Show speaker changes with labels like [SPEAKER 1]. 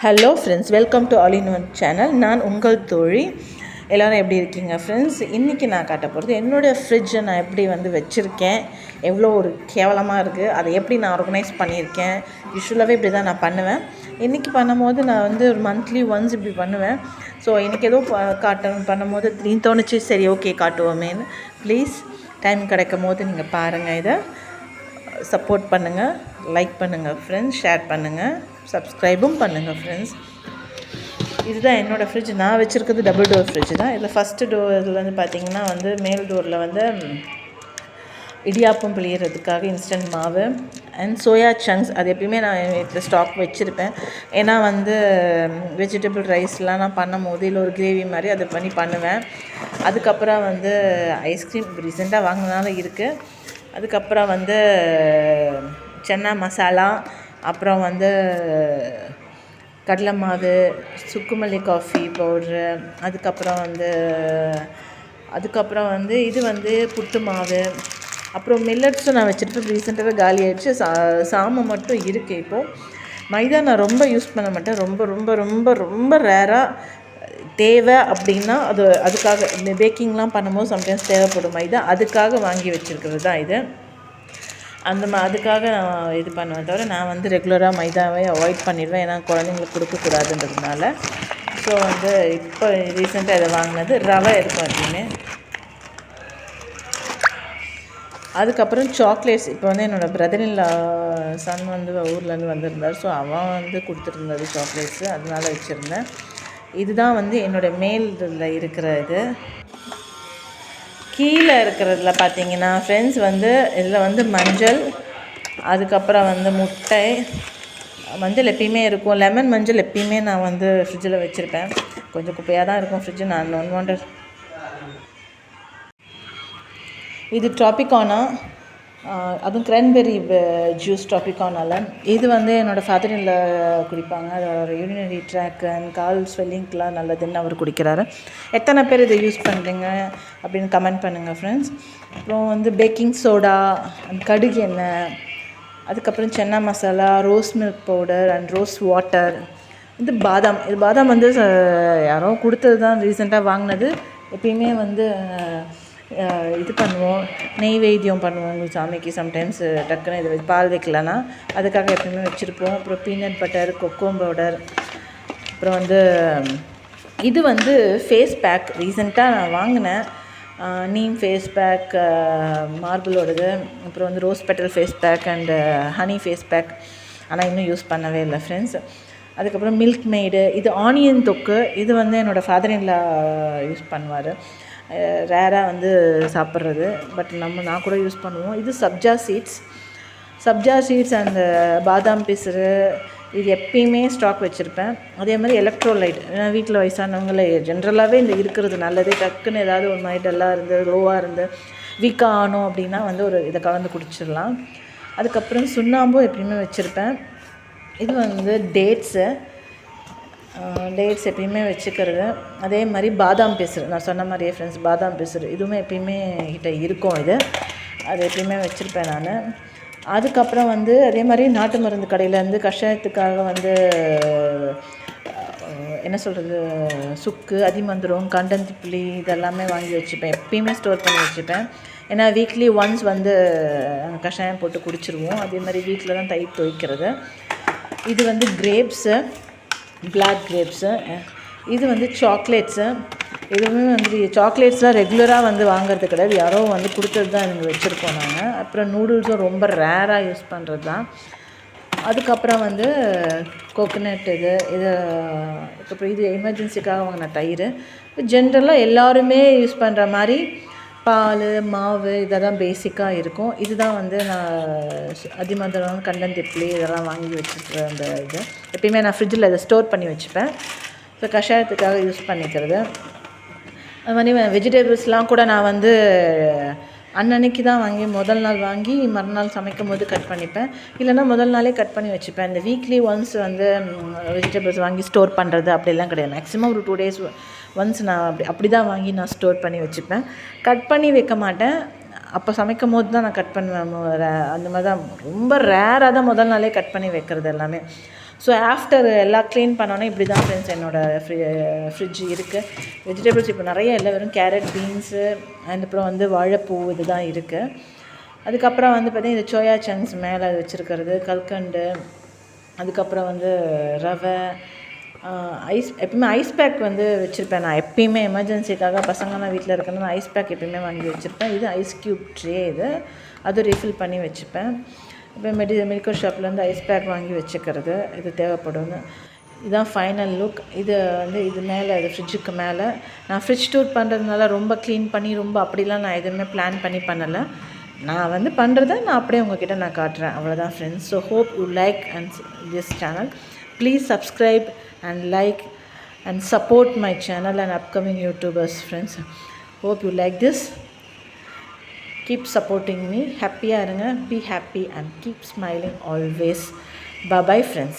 [SPEAKER 1] Hello friends, welcome to all in one channel. நான் உங்கள் தோழி. எல்லோரும் எப்படி இருக்கீங்க ஃப்ரெண்ட்ஸ்? இன்றைக்கி நான் காட்ட போகிறது என்னோடய ஃப்ரிட்ஜை நான் எப்படி வச்சுருக்கேன், எவ்வளோ ஒரு கேவலமாக இருக்குது, அதை எப்படி நான் ஆர்கனைஸ் பண்ணியிருக்கேன். யூஸ்வலாகவே இப்படி தான் நான் பண்ணுவேன். இன்றைக்கி பண்ணும்போது நான் ஒரு மந்த்லி ஒன்ஸ் இப்படி பண்ணுவேன். ஸோ எனக்கு ஏதோ பண்ணும்போது தோணுச்சு, சரி ஓகே காட்டுவோமேன்னு. ப்ளீஸ் டைம் கிடைக்கும் போது நீங்கள் பாருங்கள், இதை சப்போர்ட் பண்ணுங்கள், லைக் பண்ணுங்கள் ஃப்ரெண்ட்ஸ், ஷேர் பண்ணுங்கள், சப்ஸ்கிரைபும் பண்ணுங்கள் ஃப்ரெண்ட்ஸ். இதுதான் என்னோடய ஃப்ரிட்ஜ். நான் வச்சுருக்கிறது டபுள் டோர் ஃப்ரிட்ஜ் தான். இதில் ஃபஸ்ட்டு டோரில் பார்த்திங்கன்னா மேல் டோரில் இடியாப்பம் பிழியறதுக்காக இன்ஸ்டன்ட் மாவு அண்ட் சோயா சங்க்ஸ், அது எப்பயுமே நான் வீட்டில் ஸ்டாக் வச்சுருப்பேன். ஏன்னா வெஜிடபிள் ரைஸ்லாம் நான் பண்ணும் போது இல்லை ஒரு கிரேவி மாதிரி அதை பண்ணுவேன். அதுக்கப்புறம் ஐஸ்கிரீம் ரீசெண்டாக வாங்கினால இருக்குது. அதுக்கப்புறம் சன்னா மசாலா, அப்புறம் கடலை மாவு, சுக்குமல்லி காஃபி பவுட்ரு, அதுக்கப்புறம் இது புட்டு மாவு, அப்புறம் மில்லட்ஸும் நான் வச்சுருப்பேன். ரீசெண்டாகவே காலி ஆகிடுச்சு. சாமை மட்டும் இருக்குது. இப்போது மைதா நான் ரொம்ப யூஸ் பண்ண மாட்டேன். ரொம்ப ரொம்ப ரொம்ப ரொம்ப ரேராக தேவை அப்படின்னா அதுக்காக பேக்கிங்லாம் பண்ணும்போது சம்டைம்ஸ் தேவைப்படும் மைதா, அதுக்காக வாங்கி வச்சுருக்கிறது தான் இது. அதுக்காக நான் இது பண்ணுவேன். தவிர நான் ரெகுலராக மைதாவை அவாய்ட் பண்ணிடுவேன். ஏன்னா குழந்தைங்களுக்கு கொடுக்கக்கூடாதுன்றதுனால. ஸோ இப்போ ரீசெண்டாக இதை வாங்கினது ரவை இருக்கும் எப்படின்னு. அதுக்கப்புறம் சாக்லேட்ஸ். இப்போ என்னோடய பிரதர்-இன்-லா சன் ஊர்லேருந்து வந்திருந்தார். ஸோ அவன் கொடுத்துருந்தது சாக்லேட்ஸு, அதனால வச்சுருந்தேன். இதுதான் என்னோடய மேல் இதில் இருக்கிற இது. கீழே இருக்கிறதுல பார்த்தீங்கன்னா ஃப்ரெண்ட்ஸ் இதில் மஞ்சள், அதுக்கப்புறம் முட்டை. மஞ்சள் எப்பயுமே இருக்கும். லெமன் மஞ்சள் எப்பயுமே நான் ஃப்ரிட்ஜில் வச்சுருப்பேன். கொஞ்சம் குப்பையாக தான் இருக்கும் ஃப்ரிட்ஜு. நான் அன்வாண்டட். இது ட்ராபிகானா, அதுவும் கிரான்பெரி ஜூஸ் ட்ராபிகானால. இது என்னோடய ஃபாதர்-இன்-லா குடிப்பாங்க. அதோட யூரினரி ட்ராக் அண்ட் கால் ஸ்வெல்லிங்க்கெலாம் நல்லதுன்னு அவர் குடிக்கிறாரு. எத்தனை பேர் இதை யூஸ் பண்ணுறீங்க அப்படின்னு கமெண்ட் பண்ணுங்கள் ஃப்ரெண்ட்ஸ். அப்புறம் பேக்கிங் சோடா அண்ட் கடுகு எண்ணெய், அதுக்கப்புறம் chana masala, rose milk powder and rose water. பாதாம். இது பாதாம் யாரோ கொடுத்தது தான், ரீசெண்டாக வாங்கினது. எப்பயுமே இது பண்ணுவோம், நெய்வேத்தியம் பண்ணுவோம் உங்கள் சாமிக்கு. சம்டைம்ஸ் டக்குன்னு இது பால் வைக்கலன்னா அதுக்காக எப்பயுமே வச்சுருப்போம். அப்புறம் பீனட் பட்டர், கொக்கோ பவுடர், அப்புறம் இது ஃபேஸ் பேக். ரீசெண்டாக நான் வாங்கினேன் நீம் ஃபேஸ் பேக், மார்பிளோடது. அப்புறம் rose petal face pack and honey face pack. ஆனால் இன்னும் யூஸ் பண்ணவே இல்லை ஃப்ரெண்ட்ஸ். அதுக்கப்புறம் மில்க் மெய்டு. இது ஆனியன் தொக்கு. இது என்னோடய ஃபாதர்-இன்-லா யூஸ் பண்ணுவார். ரேராக சாப்பிட்றது. பட் நான் கூட யூஸ் பண்ணுவோம். இது சப்ஜா சீட்ஸ் அண்ட் பாதாம் பிசுறு. இது எப்பயுமே ஸ்டாக் வச்சுருப்பேன். அதே மாதிரி எலக்ட்ரோலைட். வீட்டில் வயசானவங்களே ஜென்ரலாகவே இருக்கிறது நல்லது. டக்குன்னு ஏதாவது ஒரு மாதிரி டல்லாக இருந்து லோவாக இருந்து வீக்காக ஆனோம் அப்படின்னா இதை கலந்து குடிச்சிடலாம். அதுக்கப்புறம் சுண்ணாம்பும் எப்பயுமே வச்சுருப்பேன். இது டேட்ஸ் எப்பயுமே வச்சுக்கிறது. அதே மாதிரி பாதாம் பிசுறு, நான் சொன்ன மாதிரியே ஃப்ரெண்ட்ஸ், பாதாம் பிசுறு இதுவுமே எப்பயுமே கிட்ட இருக்கும். அது எப்பயுமே வச்சுருப்பேன் நான். அதுக்கப்புறம் அதே மாதிரி நாட்டு மருந்து கடையிலேருந்து கஷாயத்துக்காக என்ன சொல்கிறது, சுக்கு, அதிமதுரம், கண்டந்திப்புளி இதெல்லாமே வாங்கி வச்சுப்பேன். எப்பயுமே ஸ்டோர் பண்ணி வச்சுப்பேன். ஏன்னா வீக்லி ஒன்ஸ் கஷாயம் போட்டு குடிச்சிருவோம். அதே மாதிரி வீட்டில் தான் தயிர் துவைக்கிறது. இது கிரேப்ஸு, பிளாக் கிரேப்ஸு. இது சாக்லேட்ஸு. இதுவுமே சாக்லேட்ஸ்லாம் ரெகுலராக வாங்கிறது கிடையாது. யாரோ கொடுத்தது தான் எனக்கு வச்சுருக்கோம் நாங்கள். அப்புறம் நூடுல்ஸும் ரொம்ப ரேராக யூஸ் பண்ணுறது தான். அதுக்கப்புறம் கோகோனட். அதுக்கப்புறம் இது எமர்ஜென்சிக்காக வாங்கின தயிர். ஜென்ரலாக எல்லாருமே யூஸ் பண்ணுற மாதிரி பால், மாவு இதெல்லாம் பேசிக்காக இருக்கும். இதுதான் நான் அதிமதுரம், கண்டந்திப்புளி இதெல்லாம் வாங்கி வச்சுருக்கிற இது எப்பயுமே நான் ஃப்ரிட்ஜில் இதை ஸ்டோர் பண்ணி வச்சுப்பேன். ஸோ கஷாயத்துக்காக யூஸ் பண்ணிக்கிறது. அது மாதிரி வெஜிடபிள்ஸ்லாம் கூட நான் அன்னன்னைக்கு தான் முதல் நாள் வாங்கி மறுநாள் சமைக்கும் போது கட் பண்ணிப்பேன். இல்லைனா முதல் நாளே கட் பண்ணி வச்சுப்பேன். இந்த வீக்லி ஒன்ஸ் வெஜிடபிள்ஸ் வாங்கி ஸ்டோர் பண்ணுறது அப்படிலாம் கிடையாது. மேக்ஸிமம் ஒரு 2 days ஒன்ஸ் நான் அப்படி தான் வாங்கி நான் ஸ்டோர் பண்ணி வச்சுப்பேன். கட் பண்ணி வைக்க மாட்டேன். அப்போ சமைக்கும் போது தான் நான் கட் பண்ணுவேன். அந்த மாதிரி தான் ரொம்ப ரேராக தான் முதல் நாளே கட் பண்ணி வைக்கிறது எல்லாமே. ஸோ ஆஃப்டர் எல்லாம் க்ளீன் பண்ணோன்னே இப்படி தான் ஃப்ரெண்ட்ஸ் என்னோடய ஃப்ரிட்ஜ் இருக்குது. வெஜிடபிள்ஸ் இப்போ நிறைய இல்லை, வெறும் கேரட், பீன்ஸு அண்ட் அப்புறம் வந்து வாழைப்பூ இது தான் இருக்குது. அதுக்கப்புறம் வந்து பார்த்திங்கன்னா இது சோயா சங்க்ஸ் மேலே வச்சுருக்கிறது, கல்கண்டு, அதுக்கப்புறம் வந்து ரவை, ஐஸ். எப்பவுமே ஐஸ் பேக் வந்து வச்சுருப்பேன் நான். எப்பயுமே எமர்ஜென்சிக்காக பசங்கள்லாம் வீட்டில் இருக்கணும்னா ஐஸ் பேக் எப்பயுமே வாங்கி வச்சுருப்பேன். இது ஐஸ் க்யூப் ட்ரே, இது அது ரீஃபில் பண்ணி வச்சுப்பேன். இப்போ மெடிக்கல் ஷாப்லேருந்து ஐஸ் பேக் வாங்கி வச்சுக்கிறது, இது தேவைப்படும்னு. இதுதான் ஃபைனல் லுக். இது வந்து இது மேலே, இது ஃப்ரிட்ஜுக்கு மேலே நான் ஃப்ரிட்ஜ் டூர் பண்ணுறதுனால ரொம்ப க்ளீன் பண்ணி ரொம்ப அப்படிலாம் நான் எதுவுமே பிளான் பண்ணி பண்ணலை. நான் வந்து பண்ணுறத நான் அப்படியே உங்ககிட்ட நான் காட்டுறேன், அவ்வளோதான் friends. So hope you like and this channel. Please subscribe and like and support my channel and upcoming YouTubers, friends. Hope you like this. Keep supporting me. Happy arunga, be happy and keep smiling always. Bye bye friends.